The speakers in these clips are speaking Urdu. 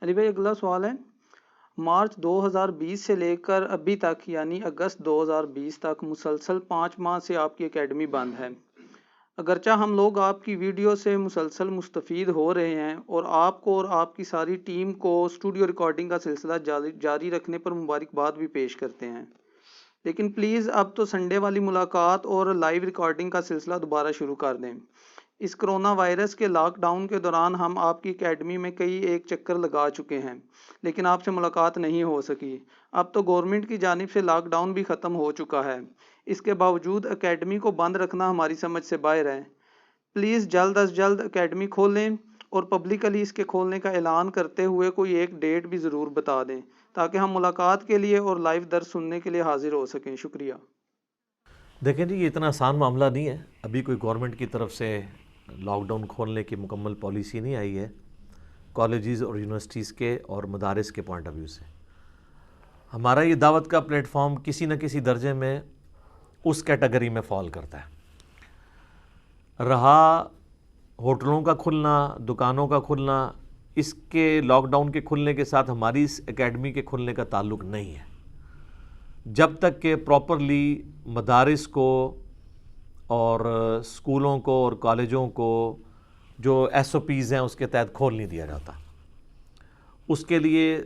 علی بھائی اگلا سوال ہے، مارچ 2020 سے لے کر ابھی تک یعنی اگست 2020 تک مسلسل 5 ماہ سے آپ کی اکیڈمی بند ہے۔ اگرچہ ہم لوگ آپ کی ویڈیو سے مسلسل مستفید ہو رہے ہیں اور آپ کو اور آپ کی ساری ٹیم کو اسٹوڈیو ریکارڈنگ کا سلسلہ جاری رکھنے پر مبارکباد بھی پیش کرتے ہیں، لیکن پلیز اب تو سنڈے والی ملاقات اور لائیو ریکارڈنگ کا سلسلہ دوبارہ شروع کر دیں۔ اس کرونا وائرس کے لاک ڈاؤن کے دوران ہم آپ کی اکیڈمی میں کئی ایک چکر لگا چکے ہیں، لیکن آپ سے ملاقات نہیں ہو سکی۔ اب تو گورنمنٹ کی جانب سے لاک ڈاؤن بھی ختم ہو چکا ہے، اس کے باوجود اکیڈمی کو بند رکھنا ہماری سمجھ سے باہر ہے۔ پلیز جلد از جلد اکیڈمی کھولیں اور پبلکلی اس کے کھولنے کا اعلان کرتے ہوئے کوئی ایک ڈیٹ بھی ضرور بتا دیں تاکہ ہم ملاقات کے لیے اور لائیو درس سننے کے لیے حاضر ہو سکیں۔ شکریہ۔ دیکھیں جی، یہ اتنا آسان معاملہ نہیں ہے، ابھی کوئی گورنمنٹ کی طرف سے لاک ڈاؤن کھولنے کی مکمل پالیسی نہیں آئی ہے کالجز اور یونیورسٹیز کے اور مدارس کے پوائنٹ آف ویو سے۔ ہمارا یہ دعوت کا پلیٹ فارم کسی نہ کسی درجے میں اس کیٹیگری میں فال کرتا ہے۔ رہا ہوٹلوں کا کھلنا، دکانوں کا کھلنا، اس کے لاک ڈاؤن کے کھلنے کے ساتھ ہماری اس اکیڈمی کے کھلنے کا تعلق نہیں ہے۔ جب تک کہ پراپرلی مدارس کو اور اسکولوں کو اور کالجوں کو جو ایس او پیز ہیں اس کے تحت کھول نہیں دیا جاتا۔ اس کے لیے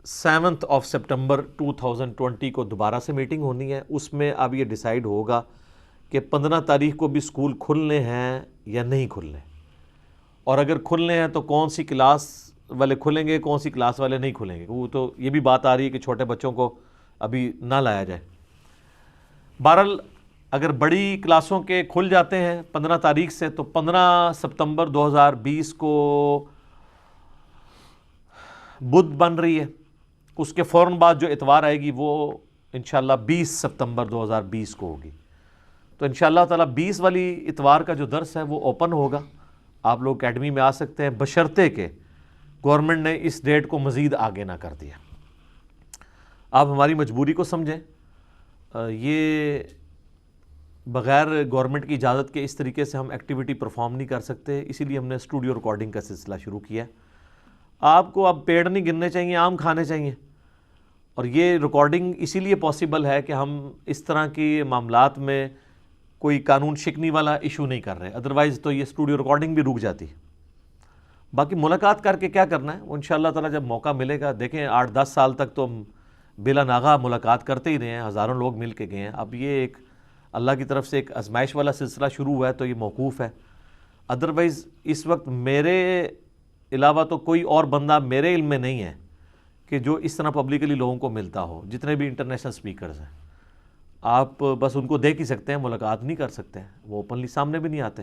7 سپٹمبر 2020 کو دوبارہ سے میٹنگ ہونی ہے، اس میں اب یہ ڈیسائیڈ ہوگا کہ 15 تاریخ کو بھی اسکول کھلنے ہیں یا نہیں کھلنے، اور اگر کھلنے ہیں تو کون سی کلاس والے کھلیں گے، کون سی کلاس والے نہیں کھلیں گے۔ وہ تو یہ بھی بات آ رہی ہے کہ چھوٹے بچوں کو ابھی نہ لایا جائے۔ بہرحال اگر بڑی کلاسوں کے کھل جاتے ہیں 15 تاریخ سے، تو 15 ستمبر 2020 کو بدھ بن رہی ہے، اس کے فوراً بعد جو اتوار آئے گی وہ انشاءاللہ 20 ستمبر 2020 کو ہوگی۔ تو انشاءاللہ تعالیٰ 20 والی اتوار کا جو درس ہے وہ اوپن ہوگا، آپ لوگ اکیڈمی میں آ سکتے ہیں، بشرطے کہ گورنمنٹ نے اس ڈیٹ کو مزید آگے نہ کر دیا۔ آپ ہماری مجبوری کو سمجھیں، یہ بغیر گورنمنٹ کی اجازت کے اس طریقے سے ہم ایکٹیویٹی پرفارم نہیں کر سکتے، اسی لیے ہم نے اسٹوڈیو ریکارڈنگ کا سلسلہ شروع کیا ہے۔ آپ کو اب پیڑ نہیں گرنے چاہیے، آم کھانے چاہیے، اور یہ ریکارڈنگ اسی لیے پاسبل ہے کہ ہم اس طرح کی معاملات میں کوئی قانون شکنی والا ایشو نہیں کر رہے، ادروائز تو یہ اسٹوڈیو ریکارڈنگ بھی رک جاتی۔ باقی ملاقات کر کے کیا کرنا ہے وہ انشاءاللہ تعالیٰ جب موقع ملے گا، دیکھیں 8-10 سال تک تو ہم بلا ناغہ ملاقات کرتے ہی رہے ہیں، ہزاروں لوگ مل کے گئے ہیں۔ اب یہ ایک اللہ کی طرف سے ایک آزمائش والا سلسلہ شروع ہوا ہے تو یہ موقوف ہے۔ ادروائز اس وقت میرے علاوہ تو کوئی اور بندہ میرے علم میں نہیں ہے کہ جو اس طرح پبلکلی لوگوں کو ملتا ہو، جتنے بھی انٹرنیشنل سپیکرز ہیں۔ آپ بس ان کو دیکھ ہی سکتے ہیں، ملاقات نہیں کر سکتے ہیں، وہ اوپنلی سامنے بھی نہیں آتے۔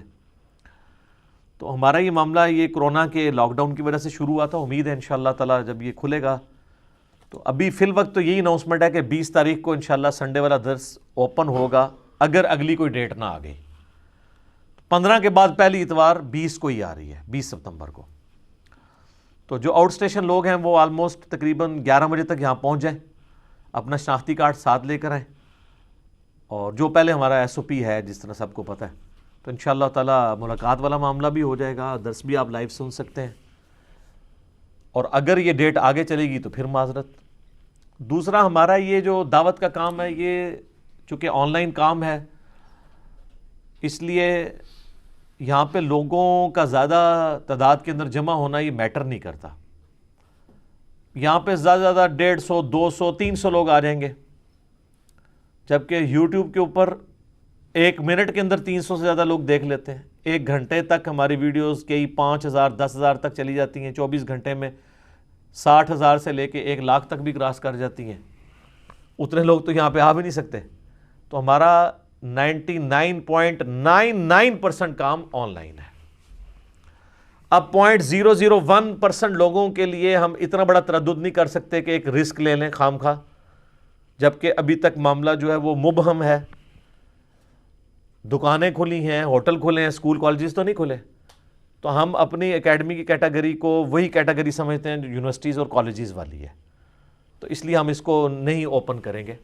تو ہمارا یہ معاملہ یہ کرونا کے لاک ڈاؤن کی وجہ سے شروع ہوا تھا، امید ہے انشاءاللہ تعالیٰ جب یہ کھلے گا تو ابھی فی الوقت تو یہی اناؤنسمنٹ ہے کہ 20 تاریخ کو انشاءاللہ سنڈے والا درس اوپن ہوگا، اگر اگلی کوئی ڈیٹ نہ آ گئی۔ 15 کے بعد پہلی اتوار 20 کو ہی آ رہی ہے، 20 ستمبر کو۔ تو جو آؤٹ اسٹیشن لوگ ہیں وہ آلموسٹ تقریباً 11 بجے تک یہاں پہنچ جائیں، اپنا شناختی کارڈ ساتھ لے کر آئیں، اور جو پہلے ہمارا ایس او پی ہے جس طرح سب کو پتہ ہے، تو انشاءاللہ تعالیٰ ملاقات والا معاملہ بھی ہو جائے گا، درس بھی آپ لائیو سن سکتے ہیں، اور اگر یہ ڈیٹ آگے چلے گی تو پھر معذرت۔ دوسرا ہمارا یہ جو دعوت کا کام ہے یہ چونکہ آن لائن کام ہے، اس لیے یہاں پہ لوگوں کا زیادہ تعداد کے اندر جمع ہونا یہ میٹر نہیں کرتا۔ یہاں پہ زیادہ سے زیادہ 150 200 300 لوگ آ جائیں گے، جبکہ یوٹیوب کے اوپر 1 منٹ کے اندر 300 سے زیادہ لوگ دیکھ لیتے ہیں۔ 1 گھنٹے تک ہماری ویڈیوز کئی 5000 10,000 تک چلی جاتی ہیں، 24 گھنٹے میں 60,000 سے لے کے 1 لاکھ تک بھی کراس کر جاتی ہیں۔ اتنے لوگ تو یہاں پہ آ بھی نہیں سکتے، تو ہمارا 99.99% کام آن لائن ہے۔ اب 0.001% لوگوں کے لیے ہم اتنا بڑا تردد نہیں کر سکتے کہ ایک رسک لے لیں خام خواہ، جبکہ ابھی تک معاملہ جو ہے وہ مبہم ہے۔ دکانیں کھلی ہیں، ہوٹل کھلے ہیں، اسکول کالجز تو نہیں کھلے، تو ہم اپنی اکیڈمی کی کیٹیگری کو وہی کیٹیگری سمجھتے ہیں جو یونیورسٹیز اور کالجز والی ہے، تو اس لیے ہم اس کو نہیں اوپن کریں گے۔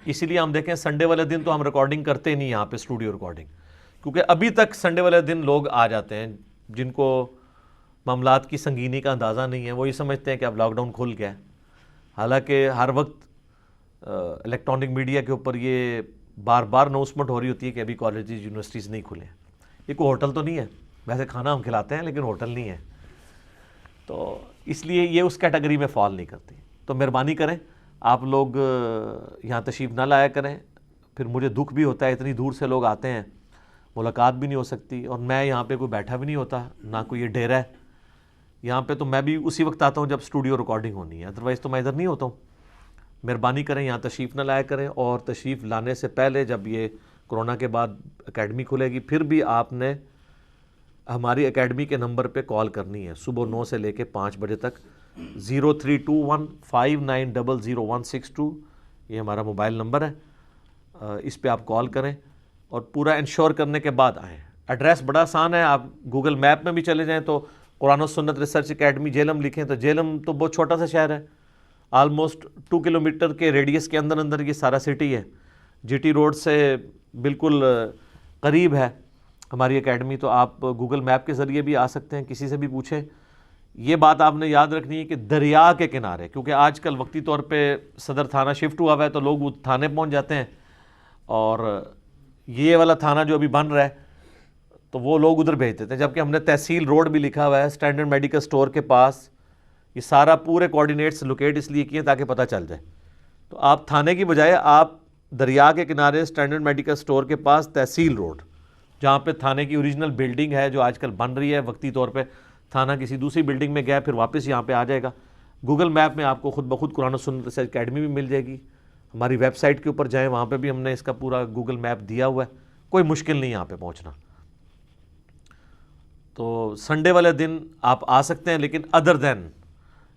اسی لیے ہم دیکھیں سنڈے والے دن تو ہم ریکارڈنگ کرتے نہیں یہاں پہ اسٹوڈیو ریکارڈنگ، کیونکہ ابھی تک سنڈے والے دن لوگ آ جاتے ہیں جن کو معاملات کی سنگینی کا اندازہ نہیں ہے. وہ یہ سمجھتے ہیں کہ اب لاک ڈاؤن کھل گیا ہے، حالانکہ ہر وقت الیکٹرانک میڈیا کے اوپر یہ بار بار اناؤنسمنٹ ہو رہی ہوتی ہے کہ ابھی کالجز یونیورسٹیز نہیں کھلے ہیں. یہ کوئی ہوٹل تو نہیں ہے، ویسے کھانا ہم کھلاتے ہیں لیکن ہوٹل نہیں ہے، تو اس لیے یہ اس کیٹیگری میں فال نہیں کرتی. تو مہربانی کریں آپ لوگ یہاں تشریف نہ لایا کریں، پھر مجھے دکھ بھی ہوتا ہے، اتنی دور سے لوگ آتے ہیں، ملاقات بھی نہیں ہو سکتی، اور میں یہاں پہ کوئی بیٹھا بھی نہیں ہوتا، نہ کوئی یہ ڈیرا ہے یہاں پہ. تو میں بھی اسی وقت آتا ہوں جب اسٹوڈیو ریکارڈنگ ہونی ہے، ادروائز تو میں ادھر نہیں ہوتا ہوں. مہربانی کریں یہاں تشریف نہ لایا کریں، اور تشریف لانے سے پہلے جب یہ کرونا کے بعد اکیڈمی کھلے گی پھر بھی آپ نے ہماری اکیڈمی کے نمبر پہ کال کرنی ہے صبح 9 سے لے کے 5 بجے تک. 032159000162 یہ ہمارا موبائل نمبر ہے، اس پہ آپ کال کریں اور پورا انشور کرنے کے بعد آئیں. ایڈریس بڑا آسان ہے، آپ گوگل میپ میں بھی چلے جائیں تو قرآن و سنت ریسرچ اکیڈمی جیلم لکھیں تو جیلم تو بہت چھوٹا سا شہر ہے، آلموسٹ 2 کلومیٹر کے ریڈیس کے اندر یہ سارا سٹی ہے. جی ٹی روڈ سے بالکل قریب ہے ہماری اکیڈمی. تو آپ گوگل میپ کے ذریعے بھی آ سکتے ہیں، کسی سے بھی پوچھیں. یہ بات آپ نے یاد رکھنی ہے کہ دریا کے کنارے، کیونکہ آج کل وقتی طور پہ صدر تھانہ شفٹ ہوا ہے تو لوگ وہ تھانے پہنچ جاتے ہیں، اور یہ والا تھانہ جو ابھی بن رہا ہے تو وہ لوگ ادھر بھیج دیتے ہیں، جبکہ ہم نے تحصیل روڈ بھی لکھا ہوا ہے اسٹینڈرڈ میڈیکل سٹور کے پاس. یہ سارا پورے کوآرڈینیٹس لوکیٹ اس لیے کیے تاکہ پتہ چل جائے. تو آپ تھانے کی بجائے آپ دریا کے کنارے اسٹینڈرڈ میڈیکل سٹور کے پاس تحصیل روڈ، جہاں پہ تھانے کی اوریجنل بلڈنگ ہے جو آج کل بن رہی ہے. وقتی طور پہ تھانہ کسی دوسری بلڈنگ میں گیا پھر واپس یہاں پہ آ جائے گا. گوگل میپ میں آپ کو خود بخود قرآن و سنت ریسرچ اکیڈمی بھی مل جائے گی. ہماری ویب سائٹ کے اوپر جائیں، وہاں پہ بھی ہم نے اس کا پورا گوگل میپ دیا ہوا ہے، کوئی مشکل نہیں یہاں پہ پہنچنا. تو سنڈے والے دن آپ آ سکتے ہیں، لیکن ادر دین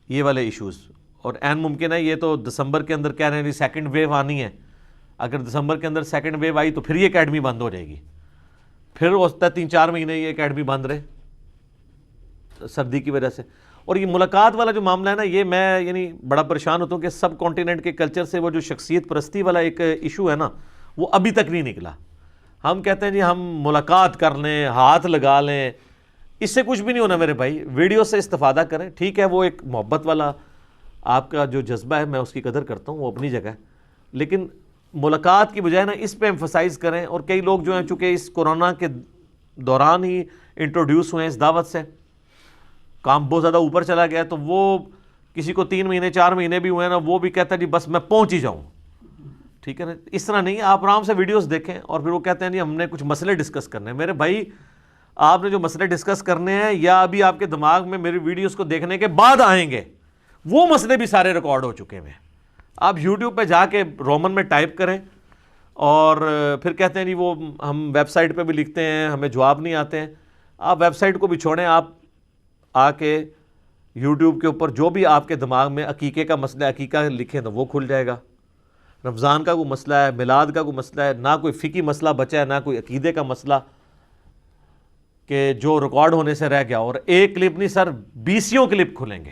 یہ والے ایشوز، اور عین ممکن ہے یہ تو دسمبر کے اندر کہہ رہے ہیں سیکنڈ ویو آنی ہے. اگر دسمبر کے اندر سیکنڈ ویو آئی تو پھر یہ اکیڈمی بند ہو جائے گی، پھر ہو سکتا ہے 3-4 مہینے یہ اکیڈمی بند رہے سردی کی وجہ سے. اور یہ ملاقات والا جو معاملہ ہے نا، یہ میں یعنی بڑا پریشان ہوتا ہوں کہ سب کانٹیننٹ کے کلچر سے وہ جو شخصیت پرستی والا ایک ایشو ہے نا، وہ ابھی تک نہیں نکلا. ہم کہتے ہیں جی ہم ملاقات کر لیں، ہاتھ لگا لیں، اس سے کچھ بھی نہیں ہونا میرے بھائی. ویڈیو سے استفادہ کریں، ٹھیک ہے وہ ایک محبت والا آپ کا جو جذبہ ہے میں اس کی قدر کرتا ہوں، وہ اپنی جگہ ہے، لیکن ملاقات کی بجائے نا اس پہ ایمفسائز کریں. اور کئی لوگ جو ہیں چونکہ اس کورونا کے دوران ہی انٹروڈیوس ہوئے ہیں اس دعوت سے، کام بہت زیادہ اوپر چلا گیا، تو وہ کسی کو 3 مہینے 4 مہینے بھی ہوئے ہیں نا، وہ بھی کہتا ہے جی بس میں پہنچ ہی جاؤں. ٹھیک ہے نا، اس طرح نہیں. آپ آرام سے ویڈیوز دیکھیں اور پھر وہ کہتے ہیں جی ہم نے کچھ مسئلے ڈسکس کرنے ہیں. میرے بھائی آپ نے جو مسئلے ڈسکس کرنے ہیں یا ابھی آپ کے دماغ میں میری ویڈیوز کو دیکھنے کے بعد آئیں گے، وہ مسئلے بھی سارے ریکارڈ ہو چکے ہیں. آپ یوٹیوب پہ جا کے رومن میں ٹائپ کریں اور پھر کہتے ہیں جی وہ ہم ویب سائٹ پہ بھی لکھتے ہیں ہمیں جواب نہیں آتے ہیں. آپ ویب سائٹ کو بھی چھوڑیں، آپ آ کے یوٹیوب کے اوپر جو بھی آپ کے دماغ میں عقیقے کا مسئلہ ہے عقیقہ لکھیں تو وہ کھل جائے گا. رمضان کا کوئی مسئلہ ہے، میلاد کا کوئی مسئلہ ہے، نہ کوئی فقہی مسئلہ بچا ہے، نہ کوئی عقیدے کا مسئلہ کہ جو ریکارڈ ہونے سے رہ گیا. اور ایک کلپ نہیں سر، 20 کلپ کھلیں گے.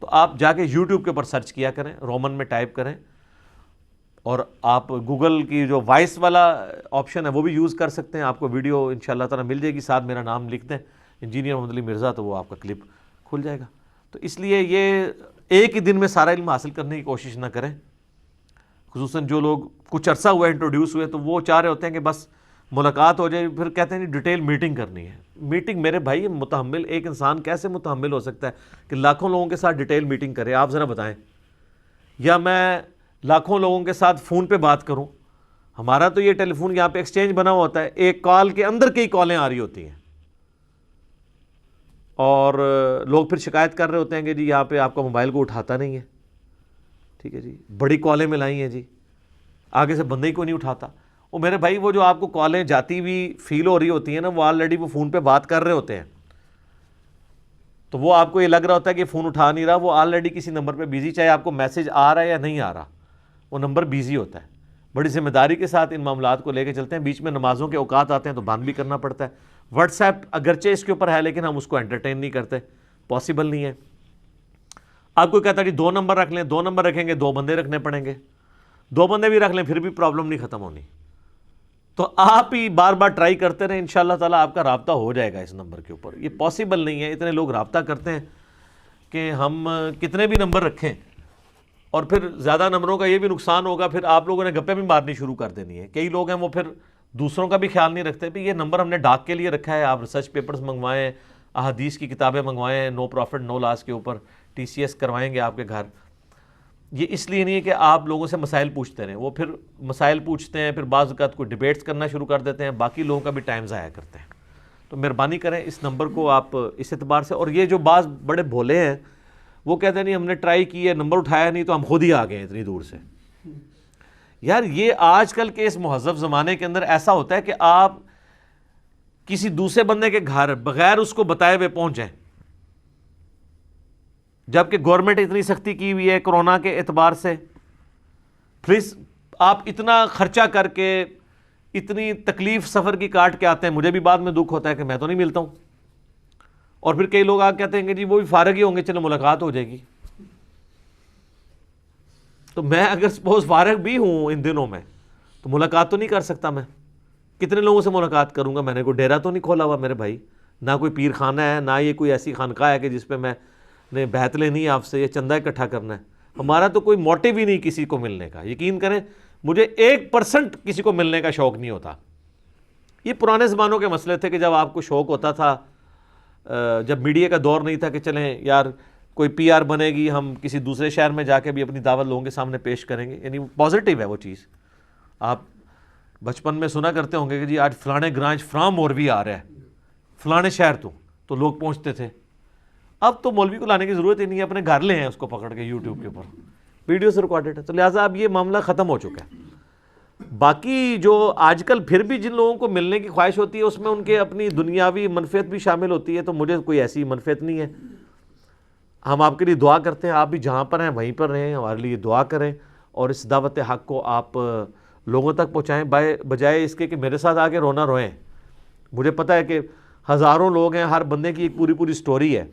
تو آپ جا کے یوٹیوب کے اوپر سرچ کیا کریں، رومن میں ٹائپ کریں، اور آپ گوگل کی جو وائس والا آپشن ہے وہ بھی یوز کر سکتے ہیں. آپ کو ویڈیو انشاءاللہ تعالیٰ مل جائے گی، ساتھ میرا نام لکھ دیں انجینئر محمد علی مرزا، تو وہ آپ کا کلپ کھل جائے گا. تو اس لیے یہ ایک ہی دن میں سارا علم حاصل کرنے کی کوشش نہ کریں. خصوصاً جو لوگ کچھ عرصہ ہوا انٹروڈیوس ہوئے تو وہ چاہ رہے ہوتے ہیں کہ بس ملاقات ہو جائے، پھر کہتے ہیں ڈیٹیل میٹنگ کرنی ہے. میٹنگ میرے بھائی متحمل ایک انسان کیسے متحمل ہو سکتا ہے کہ لاکھوں لوگوں کے ساتھ ڈیٹیل میٹنگ کرے؟ آپ ذرا بتائیں. یا میں لاکھوں لوگوں کے ساتھ فون پہ بات کروں؟ ہمارا تو یہ ٹیلی فون یہاں پہ ایکسچینج بنا ہوا ہوتا ہے، ایک کال کے اندر کئی کالیں آ رہی ہوتی ہیں، اور لوگ پھر شکایت کر رہے ہوتے ہیں کہ جی یہاں پہ آپ کا موبائل کو اٹھاتا نہیں ہے. ٹھیک ہے جی، بڑی کالیں ملائی ہیں جی، آگے سے بندے ہی کوئی نہیں اٹھاتا. وہ میرے بھائی وہ جو آپ کو کالیں جاتی ہوئی فیل ہو رہی ہوتی ہیں نا، وہ آلریڈی وہ فون پہ بات کر رہے ہوتے ہیں. تو وہ آپ کو یہ لگ رہا ہوتا ہے کہ فون اٹھا نہیں رہا، وہ آلریڈی کسی نمبر پہ بیزی، چاہے آپ کو میسج آ رہا ہے یا نہیں آ رہا، وہ نمبر بیزی ہوتا ہے. بڑی ذمہ داری کے ساتھ ان معاملات کو لے کے چلتے ہیں. بیچ میں نمازوں کے اوقات آتے ہیں تو بند بھی کرنا پڑتا ہے. واٹس ایپ اگرچہ اس کے اوپر ہے لیکن ہم اس کو انٹرٹین نہیں کرتے، پاسبل نہیں ہے. آپ کو کہتا ہے جی 2 نمبر رکھ لیں، 2 نمبر رکھیں گے 2 بندے رکھنے پڑیں گے، 2 بندے بھی رکھ لیں پھر بھی پرابلم نہیں ختم ہونی. تو آپ ہی بار بار ٹرائی کرتے رہیں، انشاءاللہ تعالیٰ آپ کا رابطہ ہو جائے گا اس نمبر کے اوپر. یہ پاسبل نہیں ہے، اتنے لوگ رابطہ کرتے ہیں کہ ہم کتنے بھی نمبر رکھیں، اور پھر زیادہ نمبروں کا یہ بھی نقصان ہوگا، پھر آپ لوگوں نے گپیں بھی مارنی شروع کر دینی ہے. کئی لوگ ہیں وہ پھر دوسروں کا بھی خیال نہیں رکھتے. بھی یہ نمبر ہم نے ڈاک کے لیے رکھا ہے، آپ ریسرچ پیپرز منگوائیں، احادیث کی کتابیں منگوائیں، نو پروفٹ نو لاس کے اوپر TCS کروائیں گے آپ کے گھر. یہ اس لیے نہیں ہے کہ آپ لوگوں سے مسائل پوچھتے رہیں، وہ پھر مسائل پوچھتے ہیں، پھر بعض اوقات کوئی ڈیبیٹس کرنا شروع کر دیتے ہیں، باقی لوگوں کا بھی ٹائم ضائع کرتے ہیں. تو مہربانی کریں اس نمبر کو آپ اس اعتبار سے. اور یہ جو بعض بڑے بھولے ہیں وہ کہتے ہیں نہیں ہم نے ٹرائی کی ہے، نمبر اٹھایا نہیں تو ہم خود ہی آ گئے ہیں اتنی دور سے. یار یہ آج کل کے اس مہذب زمانے کے اندر ایسا ہوتا ہے کہ آپ کسی دوسرے بندے کے گھر بغیر اس کو بتائے ہوئے پہنچ جائیں، جبکہ گورنمنٹ اتنی سختی کی ہوئی ہے کرونا کے اعتبار سے. پلیز آپ اتنا خرچہ کر کے اتنی تکلیف سفر کی کاٹ کے آتے ہیں، مجھے بھی بعد میں دکھ ہوتا ہے کہ میں تو نہیں ملتا ہوں. اور پھر کئی لوگ آ کہتے ہیں کہ جی وہ بھی فارغ ہی ہوں گے، چلو ملاقات ہو جائے گی. تو میں اگر سپوز فارغ بھی ہوں ان دنوں میں تو ملاقات تو نہیں کر سکتا. میں کتنے لوگوں سے ملاقات کروں گا؟ میں نے کوئی ڈیرا تو نہیں کھولا ہوا میرے بھائی، نہ کوئی پیر خانہ ہے، نہ یہ کوئی ایسی خانقاہ ہے کہ جس پہ میں نے بیعت لینی ہے آپ سے یا چندہ اکٹھا کرنا ہے. ہمارا تو کوئی موٹیو ہی نہیں کسی کو ملنے کا. یقین کریں مجھے 1% کسی کو ملنے کا شوق نہیں ہوتا. یہ پرانے زمانوں کے مسئلے تھے کہ جب آپ کو شوق ہوتا تھا، جب میڈیا کا دور نہیں تھا کہ چلیں یار کوئی PR بنے گی، ہم کسی دوسرے شہر میں جا کے بھی اپنی دعوت لوگوں کے سامنے پیش کریں گے. یعنی پازیٹیو ہے وہ چیز. آپ بچپن میں سنا کرتے ہوں گے کہ جی آج فلانے گرانچ فرام مولوی آ رہا ہے فلانے شہر تو لوگ پہنچتے تھے. اب تو مولوی کو لانے کی ضرورت ہی نہیں ہے، اپنے گھر لے ہیں اس کو پکڑ کے یوٹیوب کے اوپر ویڈیوز ریکارڈڈ ہے. تو لہٰذا اب یہ معاملہ ختم ہو چکا ہے. باقی جو آج کل پھر بھی جن لوگوں کو ملنے کی خواہش ہوتی ہے اس میں ان کے اپنی دنیاوی منفعت بھی شامل ہوتی ہے. تو مجھے کوئی ایسی منفعت نہیں ہے. ہم آپ کے لیے دعا کرتے ہیں، آپ بھی جہاں پر ہیں وہیں پر رہیں، ہمارے لیے دعا کریں اور اس دعوت حق کو آپ لوگوں تک پہنچائیں، بجائے اس کے کہ میرے ساتھ آگے رونا روئیں. مجھے پتہ ہے کہ ہزاروں لوگ ہیں، ہر بندے کی ایک پوری سٹوری ہے.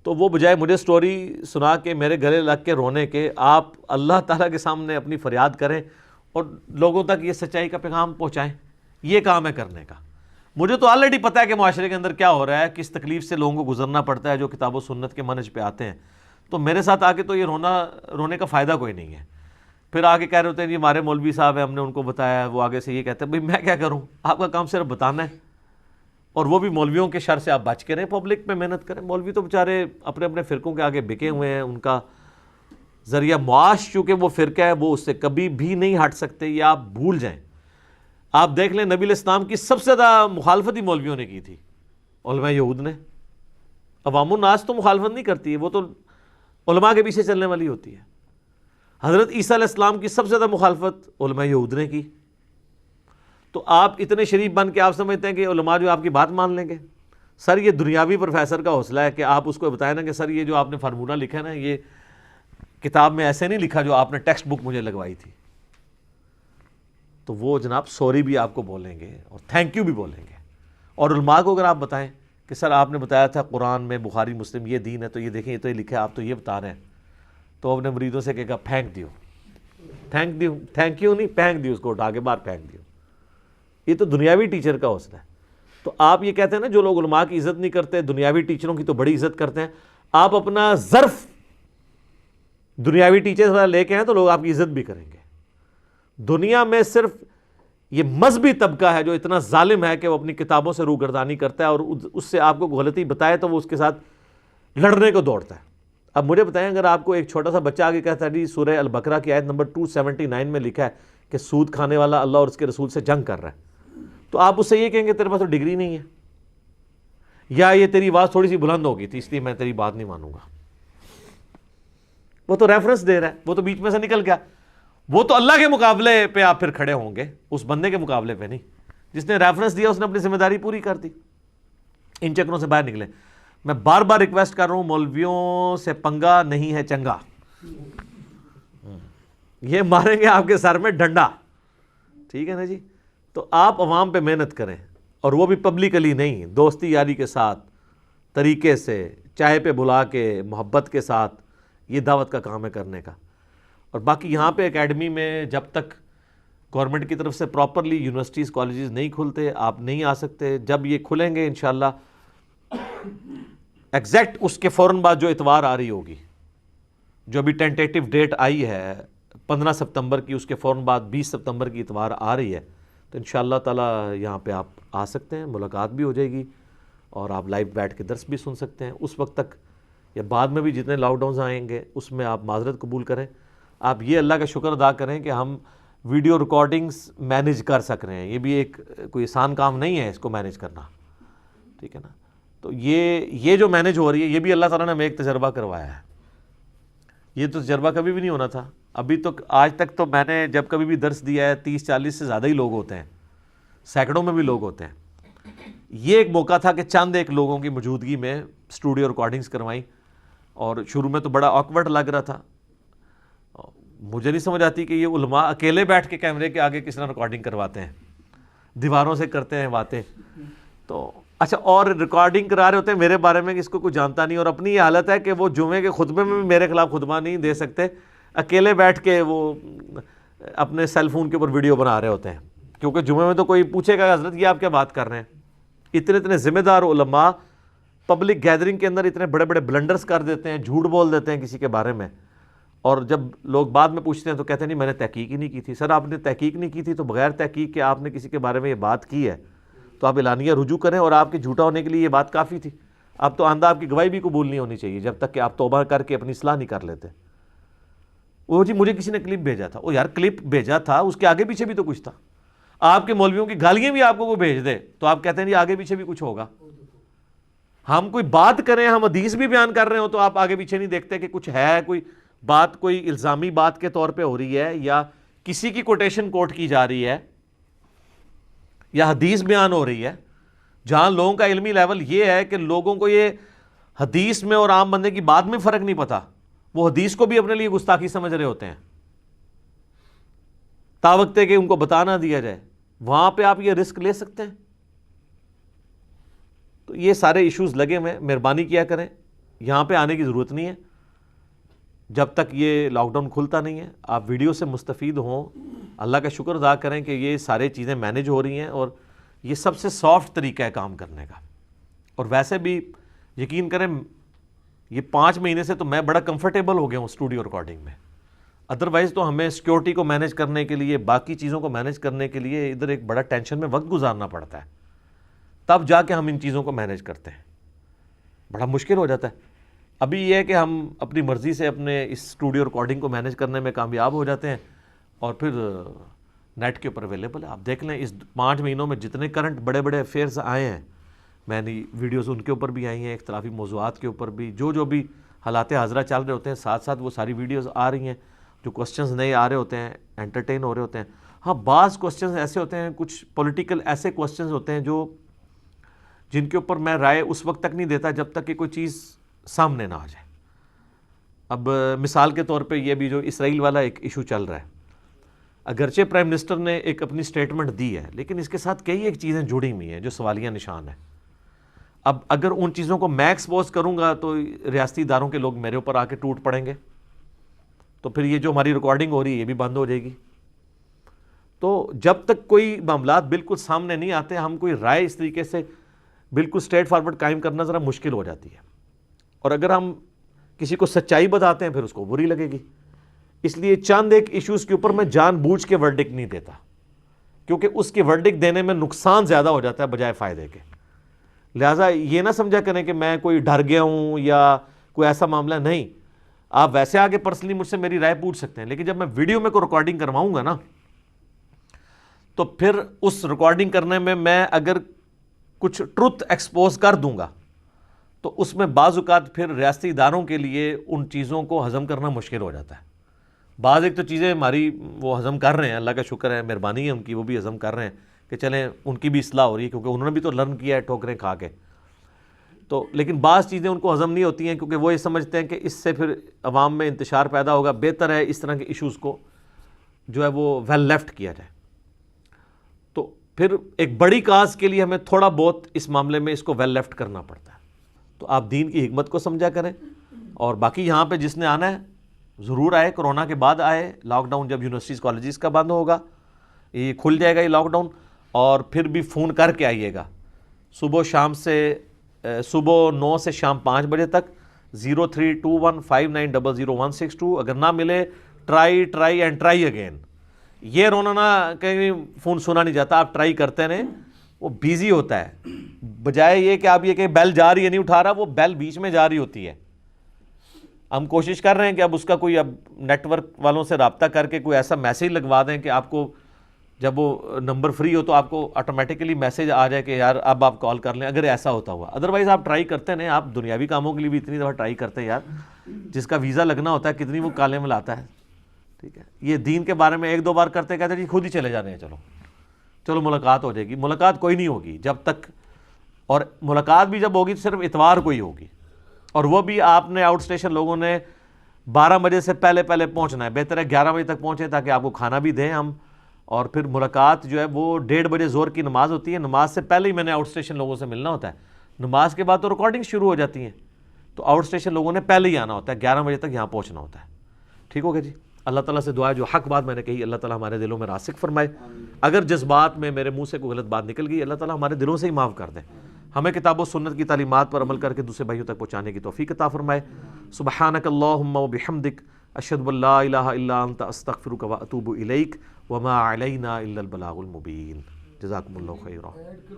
تو وہ بجائے مجھے سٹوری سنا کے میرے گلے لگ کے رونے کے، آپ اللہ تعالیٰ کے سامنے اپنی فریاد کریں اور لوگوں تک یہ سچائی کا پیغام پہنچائیں. یہ کام ہے کرنے کا. مجھے تو آلریڈی پتہ ہے کہ معاشرے کے اندر کیا ہو رہا ہے، کس تکلیف سے لوگوں کو گزرنا پڑتا ہے جو کتاب و سنت کے منہج پہ آتے ہیں. تو میرے ساتھ آ کے تو یہ رونے کا فائدہ کوئی نہیں ہے. پھر آگے کہہ رہے ہوتے ہیں جی ہمارے مولوی صاحب ہیں، ہم نے ان کو بتایا، وہ آگے سے یہ کہتے ہیں بھئی میں کیا کروں، آپ کا کام صرف بتانا ہے. اور وہ بھی مولویوں کے شر سے آپ بچ کے رہیں، پبلک میں محنت کریں. مولوی تو بیچارے اپنے اپنے فرقوں کے آگے بکے ہوئے ہیں، ان کا ذریعہ معاش چونکہ وہ فرقہ ہے وہ اس سے کبھی بھی نہیں ہٹ سکتے، یہ آپ بھول جائیں. آپ دیکھ لیں نبی علیہ السلام کی سب سے زیادہ مخالفت ہی مولویوں نے کی تھی، علماء یہود نے. عوام الناس تو مخالفت نہیں کرتی ہے، وہ تو علماء کے پیچھے چلنے والی ہوتی ہے. حضرت عیسیٰ علیہ السلام کی سب سے زیادہ مخالفت علماء یہود نے کی. تو آپ اتنے شریف بن کے آپ سمجھتے ہیں کہ علماء جو آپ کی بات مان لیں گے؟ سر یہ دنیاوی پروفیسر کا حوصلہ ہے کہ آپ اس کو بتائیں نا کہ سر یہ جو آپ نے فارمولہ لکھا ہے نا یہ کتاب میں ایسے نہیں لکھا جو آپ نے ٹیکسٹ بک مجھے لگوائی تھی. تو وہ جناب سوری بھی آپ کو بولیں گے اور تھینک یو بھی بولیں گے. اور علماء کو اگر آپ بتائیں کہ سر آپ نے بتایا تھا قرآن میں بخاری مسلم یہ دین ہے، تو یہ دیکھیں یہ تو یہ لکھا ہے، آپ تو یہ بتا رہے ہیں. تو اپنے مریدوں سے کہے گا پھینک دیو، تھینک یو نہیں، پھینک دیو، اس کو اٹھا کے باہر پھینک دیو. یہ تو دنیاوی ٹیچر کا حوصلہ ہے. تو آپ یہ کہتے ہیں نا جو لوگ علماء کی عزت نہیں کرتے، دنیاوی ٹیچروں کی تو بڑی عزت کرتے ہیں. آپ اپنا ظرف دنیاوی ٹیچر والا لے کے ہیں تو لوگ آپ کی عزت بھی کریں گے. دنیا میں صرف یہ مذہبی طبقہ ہے جو اتنا ظالم ہے کہ وہ اپنی کتابوں سے روگردانی کرتا ہے اور اس سے آپ کو غلطی بتائے تو وہ اس کے ساتھ لڑنے کو دوڑتا ہے. اب مجھے بتائیں اگر آپ کو ایک چھوٹا سا بچہ آگے کہتا ہے جی سورہ البقرہ کی آیت نمبر 279 میں لکھا ہے کہ سود کھانے والا اللہ اور اس کے رسول سے جنگ کر رہا ہے، تو آپ اس سے یہ کہیں گے تیرے پاس تو ڈگری نہیں ہے، یا یہ تیری آواز تھوڑی سی بلند ہو گئی تھی اس لیے میں تیری بات نہیں مانوں گا. وہ تو ریفرنس دے رہا ہے، وہ تو بیچ میں سے نکل گیا. وہ تو اللہ کے مقابلے پہ آپ پھر کھڑے ہوں گے، اس بندے کے مقابلے پہ نہیں. جس نے ریفرنس دیا اس نے اپنی ذمہ داری پوری کر دی. ان چکروں سے باہر نکلیں. میں بار بار ریکویسٹ کر رہا ہوں، مولویوں سے پنگا نہیں ہے چنگا. یہ ماریں گے آپ کے سر میں ڈنڈا، ٹھیک ہے نا جی. تو آپ عوام پہ محنت کریں، اور وہ بھی پبلکلی نہیں، دوستی یاری کے ساتھ، طریقے سے، چائے پہ بلا کے، محبت کے ساتھ. یہ دعوت کا کام ہے کرنے کا. اور باقی یہاں پہ اکیڈمی میں جب تک گورنمنٹ کی طرف سے پراپرلی یونیورسٹیز کالجز نہیں کھلتے، آپ نہیں آ سکتے. جب یہ کھلیں گے انشاءاللہ ایگزیکٹ اس کے فوراً بعد جو اتوار آ رہی ہوگی، جو ابھی ٹینٹیٹیو ڈیٹ آئی ہے 15 ستمبر کی، اس کے فوراً بعد 20 ستمبر کی اتوار آ رہی ہے، تو انشاءاللہ تعالی یہاں پہ آپ آ سکتے ہیں، ملاقات بھی ہو جائے گی اور آپ لائیو بیٹھ کے درس بھی سن سکتے ہیں. اس وقت تک یا بعد میں بھی جتنے لاک ڈاؤنز آئیں گے اس میں آپ معذرت قبول کریں. آپ یہ اللہ کا شکر ادا کریں کہ ہم ویڈیو ریکارڈنگز مینیج کر سک رہے ہیں. یہ بھی ایک کوئی آسان کام نہیں ہے اس کو مینیج کرنا، ٹھیک ہے نا. تو یہ جو مینیج ہو رہی ہے یہ بھی اللہ تعالیٰ نے ہمیں ایک تجربہ کروایا ہے. یہ تو تجربہ کبھی بھی نہیں ہونا تھا. ابھی تک آج تک تو میں نے جب کبھی بھی درس دیا ہے 30-40 سے زیادہ ہی لوگ ہوتے ہیں، سینکڑوں میں بھی لوگ ہوتے ہیں. یہ ایک موقع تھا کہ چند ایک لوگوں کی موجودگی میں اسٹوڈیو ریکارڈنگز کروائیں، اور شروع میں تو بڑا آکورڈ لگ رہا تھا. مجھے نہیں سمجھ آتی کہ یہ علماء اکیلے بیٹھ کے کیمرے کے آگے کس طرح ریکارڈنگ کرواتے ہیں، دیواروں سے کرتے ہیں باتیں. تو اچھا، اور ریکارڈنگ کرا رہے ہوتے ہیں میرے بارے میں کہ اس کو کوئی جانتا نہیں، اور اپنی یہ حالت ہے کہ وہ جمعے کے خطبے میں بھی میرے خلاف خطبہ نہیں دے سکتے، اکیلے بیٹھ کے وہ اپنے سیل فون کے اوپر ویڈیو بنا رہے ہوتے ہیں. کیونکہ جمعے میں تو کوئی پوچھے گا حضرت یہ آپ کیا بات کر رہے ہیں. اتنے ذمہ دار علماء پبلک گیدرنگ کے اندر اتنے بڑے بڑے بلنڈرز کر دیتے ہیں، جھوٹ بول دیتے ہیں کسی کے بارے میں، اور جب لوگ بعد میں پوچھتے ہیں تو کہتے ہیں نہیں میں نے تحقیق ہی نہیں کی تھی. سر آپ نے تحقیق نہیں کی تھی تو بغیر تحقیق کے آپ نے کسی کے بارے میں یہ بات کی ہے تو آپ اعلانیہ رجوع کریں، اور آپ کے جھوٹا ہونے کے لیے یہ بات کافی تھی. اب تو آندہ آپ کی گواہی بھی قبول نہیں ہونی چاہیے جب تک کہ آپ توبہ کر کے اپنی اصلاح نہیں کر لیتے. وہ جی مجھے کسی نے کلپ بھیجا تھا. وہ یار کلپ بھیجا تھا، اس کے آگے پیچھے بھی تو کچھ تھا. آپ کے مولویوں کی گالیاں بھی آپ کو وہ بھیج دے تو آپ کہتے ہیں جی آگے پیچھے بھی کچھ ہوگا. ہم کوئی بات کریں، ہم حدیث بھی بیان کر رہے ہوں تو آپ آگے پیچھے نہیں دیکھتے کہ کچھ ہے، کوئی بات کوئی الزامی بات کے طور پہ ہو رہی ہے، یا کسی کی کوٹیشن کوٹ کی جا رہی ہے، یا حدیث بیان ہو رہی ہے. جہاں لوگوں کا علمی لیول یہ ہے کہ لوگوں کو یہ حدیث میں اور عام بندے کی بات میں فرق نہیں پتا، وہ حدیث کو بھی اپنے لیے گستاخی سمجھ رہے ہوتے ہیں تاوقتے کہ ان کو بتا نہ دیا جائے. وہاں پہ آپ یہ رسک لے سکتے ہیں؟ تو یہ سارے ایشوز لگے ہوئے، مہربانی کیا کریں، یہاں پہ آنے کی ضرورت نہیں ہے جب تک یہ لاک ڈاؤن کھلتا نہیں ہے. آپ ویڈیو سے مستفید ہوں، اللہ کا شکر ادا کریں کہ یہ سارے چیزیں مینیج ہو رہی ہیں، اور یہ سب سے سافٹ طریقہ ہے کام کرنے کا. اور ویسے بھی یقین کریں یہ 5 مہینے سے تو میں بڑا کمفرٹیبل ہو گیا ہوں اسٹوڈیو ریکارڈنگ میں. ادروائز تو ہمیں سیکیورٹی کو مینیج کرنے کے لیے، باقی چیزوں کو مینیج کرنے کے لیے ادھر ایک بڑا ٹینشن میں وقت گزارنا پڑتا ہے، تب جا کے ہم ان چیزوں کو مینیج کرتے ہیں. بڑا مشکل ہو جاتا ہے. ابھی یہ ہے کہ ہم اپنی مرضی سے اپنے اس اسٹوڈیو ریکارڈنگ کو مینیج کرنے میں کامیاب ہو جاتے ہیں، اور پھر نیٹ کے اوپر اویلیبل ہے. آپ دیکھ لیں اس 5 مہینوں میں جتنے کرنٹ بڑے بڑے افیئرز آئے ہیں، میں نے ویڈیوز ان کے اوپر بھی آئی ہیں، اختلافی موضوعات کے اوپر بھی، جو بھی حالات حاضرہ چل رہے ہوتے ہیں ساتھ ساتھ وہ ساری ویڈیوز آ رہی ہیں. جو کوسچنز نئے آ رہے ہوتے ہیں انٹرٹین ہو رہے ہوتے ہیں. ہاں بعض کوسچنز ایسے ہوتے ہیں، کچھ پولیٹیکل ایسے کوسچنز ہوتے ہیں جن کے اوپر میں رائے اس وقت تک نہیں دیتا جب تک کہ کوئی چیز سامنے نہ آ جائے. اب مثال کے طور پہ یہ بھی جو اسرائیل والا ایک ایشو چل رہا ہے، اگرچہ پرائم منسٹر نے ایک اپنی سٹیٹمنٹ دی ہے لیکن اس کے ساتھ کئی ایک چیزیں جڑی ہوئی ہیں جو سوالیہ نشان ہیں. اب اگر ان چیزوں کو میں ایکسپوز کروں گا تو ریاستی اداروں کے لوگ میرے اوپر آ کے ٹوٹ پڑیں گے، تو پھر یہ جو ہماری ریکارڈنگ ہو رہی ہے یہ بھی بند ہو جائے گی. تو جب تک کوئی معاملات بالکل سامنے نہیں آتے ہم کوئی رائے اس طریقے سے بالکل اسٹریٹ فارورڈ قائم کرنا ذرا مشکل ہو جاتی ہے. اور اگر ہم کسی کو سچائی بتاتے ہیں پھر اس کو بری لگے گی. اس لیے چند ایک ایشوز کے اوپر میں جان بوجھ کے ورڈکٹ نہیں دیتا، کیونکہ اس کی ورڈکٹ دینے میں نقصان زیادہ ہو جاتا ہے بجائے فائدے کے. لہٰذا یہ نہ سمجھا کریں کہ میں کوئی ڈر گیا ہوں یا کوئی ایسا معاملہ نہیں. آپ ویسے آگے پرسنلی مجھ سے میری رائے پوچھ سکتے ہیں، لیکن جب میں ویڈیو میں کوئی ریکارڈنگ کرواؤں گا نا تو پھر اس ریکارڈنگ کرنے میں اگر کچھ ٹروتھ ایکسپوز کر دوں گا تو اس میں بعض اوقات پھر ریاستی اداروں کے لیے ان چیزوں کو ہضم کرنا مشکل ہو جاتا ہے. بعض ایک تو چیزیں ہماری وہ ہضم کر رہے ہیں، اللہ کا شکر ہے، مہربانی ہے ان کی، وہ بھی ہضم کر رہے ہیں کہ چلیں ان کی بھی اصلاح ہو رہی ہے کیونکہ انہوں نے بھی تو لرن کیا ہے ٹھوکریں کھا کے. تو لیکن بعض چیزیں ان کو ہضم نہیں ہوتی ہیں کیونکہ وہ یہ سمجھتے ہیں کہ اس سے پھر عوام میں انتشار پیدا ہوگا، بہتر ہے اس طرح کے ایشوز کو جو ہے وہ ویل لیفٹ کیا جائے. تو پھر ایک بڑی کاز کے لیے ہمیں تھوڑا بہت اس معاملے میں اس کو ویل لیفٹ کرنا پڑتا ہے. تو آپ دین کی حکمت کو سمجھا کریں، اور باقی یہاں پہ جس نے آنا ہے ضرور آئے، کرونا کے بعد آئے، لاک ڈاؤن جب یونیورسٹیز کالجز کا بند ہوگا یہ کھل جائے گا یہ لاک ڈاؤن، اور پھر بھی فون کر کے آئیے گا صبح 9 سے شام 5 بجے تک 032159000162. اگر نہ ملے ٹرائی اینڈ ٹرائی اگین. یہ رونا نہ کہیں فون سنا نہیں جاتا، آپ ٹرائی کرتے رہیں، وہ بیزی ہوتا ہے. بجائے یہ کہ آپ یہ کہ بیل جا رہی ہے نہیں اٹھا رہا، وہ بیل بیچ میں جا رہی ہوتی ہے. ہم کوشش کر رہے ہیں کہ اب اس کا کوئی اب نیٹ ورک والوں سے رابطہ کر کے کوئی ایسا میسیج لگوا دیں کہ آپ کو جب وہ نمبر فری ہو تو آپ کو آٹومیٹیکلی میسیج آ جائے کہ یار اب آپ کال کر لیں، اگر ایسا ہوتا ہوا. ادروائز آپ ٹرائی کرتے ہیں، آپ دنیاوی کاموں کے لیے بھی اتنی دفعہ ٹرائی کرتے ہیں یار، جس کا ویزا لگنا ہوتا ہے کتنی وہ کالے میں لاتا ہے. ٹھیک ہے، یہ دین کے بارے میں 1-2 بار کرتے کہتے ہیں جی خود ہی چلے جانے ہیں، چلو ملاقات ہو جائے گی. ملاقات کوئی نہیں ہوگی جب تک، اور ملاقات بھی جب ہوگی تو صرف اتوار کو ہی ہوگی، اور وہ بھی آپ نے آؤٹ اسٹیشن لوگوں نے 12 بجے سے پہلے پہنچنا ہے. بہتر ہے 11 بجے تک پہنچے تاکہ آپ کو کھانا بھی دیں ہم. اور پھر ملاقات جو ہے وہ 1:30 بجے زور کی نماز ہوتی ہے، نماز سے پہلے ہی میں نے آؤٹ اسٹیشن لوگوں سے ملنا ہوتا ہے. نماز کے بعد تو ریکارڈنگ شروع ہو جاتی ہیں، تو آؤٹ اسٹیشن لوگوں نے پہلے ہی آنا ہوتا ہے، 11 بجے تک یہاں پہنچنا ہوتا ہے. ٹھیک ہوگا جی. اللہ تعالیٰ سے دعا ہے جو حق بات میں نے کہی اللہ تعالیٰ ہمارے دلوں میں راسخ فرمائے. اگر جذبات میں میرے منہ سے کوئی غلط بات نکل گئی اللہ تعالیٰ ہمارے دلوں سے ہی معاف کر دے. ہمیں کتاب و سنت کی تعلیمات پر عمل کر کے دوسرے بھائیوں تک پہنچانے کی توفیق عطا فرمائے. سبحانک اللہم و بحمدک اشہد ان لا الہ الا انت استغفرک و اتوب الیک وما علینا الا البلاغ المبین. جزاکم اللہ خیرا.